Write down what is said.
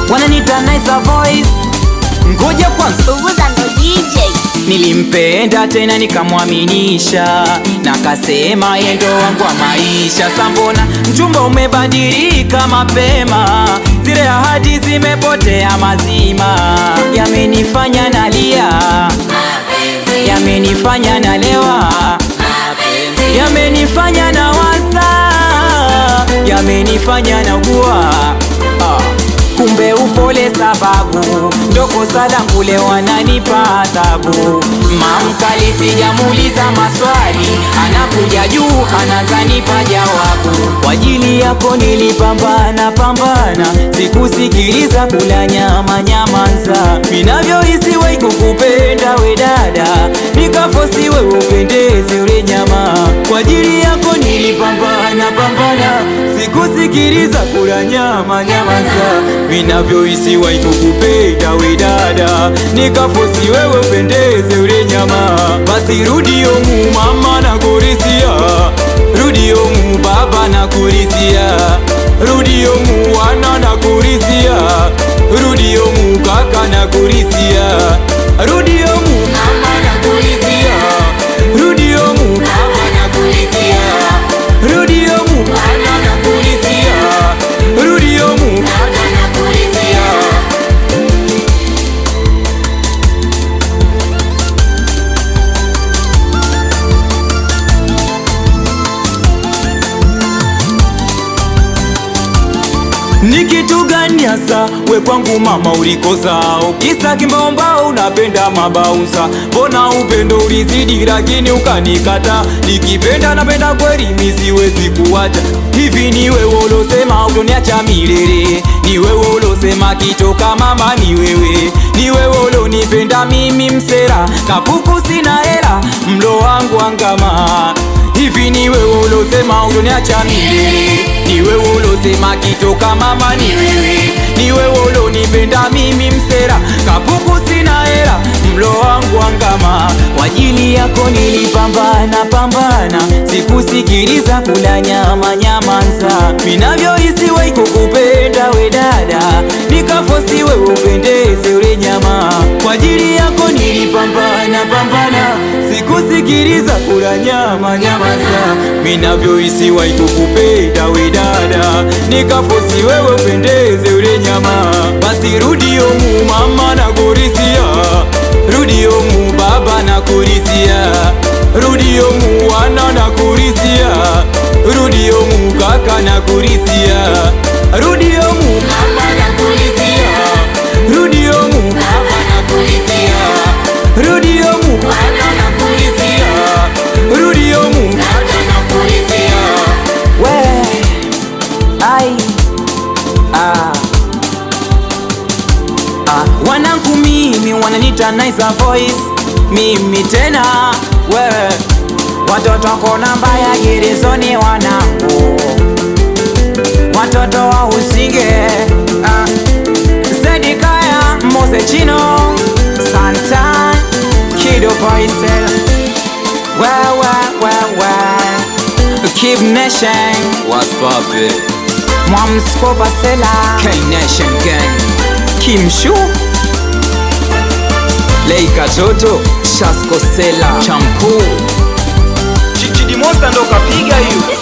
Wananiita nice voice. Ngoja kwanza, Uguza ndo DJ. nilimpenda tena nikamwaminisha, na kasema yeye ndo wangu wa maisha. Sambona mchumba umebadilika mapema, zile ahadi zimepotea mazima. Yamenifanya nalia, yamenifanya nalewa, yamenifanya nawaza, yamenifanya naugua. Kumbe upole sababu ndo kosa langu, leo wananipa adhabu. Mamkali sijamuuliza maswali, anakuja juu anazanipa jawabu. Kwa ajili yako nilipambana pambana, sikusikiliza kula nyama nyamanza. Minavyohisi wai kukupenda we dada, nikafosi we upendeze ule nyama. Kwa ajili yako nilipambana pambana, sikusikiliza kula nyama nyamanza. Minavyohisi wai kukupenda we dada, nikafosi wewe upendeze ule nyama. Basi rudi omu mama na kurisia, rudi omu baba na kurisia, rudi omu wana na kurisia, rudi omu kaka na kurisia, rudi omu mama na kurisia, rudi omu baba na kurisia, rudi omu wana na kurisia, rudi omu kaka na kurisia. Ni kitu gani hasa we kwangu mama ulikosa? Ukisa kimbomba unapenda mabaunsa, mbona upendo ulizidi lakini ukanikata? Nikipenda napenda kweli mimi siwezi kuacha. Hivi ni wewe ulosema utoniacha milele, ni wewe ulosema kitoka mama, ni wewe, ni wewe ulonipenda mimi msera, kapuku sina hela mlo wangu angama. Hivi ni wewe ulosema utoniacha milele, ni wewe ulosema kitoka mama, ni wewe, ni wewe ulonipenda mimi msera, kapuku sina hela mlo wangu angama. Kwa ajili yako nilipambana pambana, sikusikiliza kula nyama nyamanza. Minavyohisi wai kukupenda we dada, nikafosi wewe upendeze ule nyama. Kwa ajili yako nilipambana pambana, sikusikiliza kula nyama nyamanza. Minavyohisi wai kukupenda we dada, nikafosi wewe upendeze ule nyama. Basi rudi omu mama na kurisia, rudi omu baba na kurisia, rudi omu wana na kurisia, rudi omu kaka na kurisia, rudi omu mama na kurisia, rudi omu baba na kurisia, rudi omu wana na kurisia, rudi omu kaka na kurisia. We ai wanangu mimi wananiita nice voice, mimi tena we watoto kona mbaya gerezoni, wanangu watoto wa Usinge, Zedi Kaya, Mose Chino, Santa Kido Poisel, Keep Nation, what's poppin', Mwamsko Basela, K-Nation Gang, Kim Shu, Leika Toto, Shasko Sela, Champu, Chichidi Monster ndo kapiga hiyo.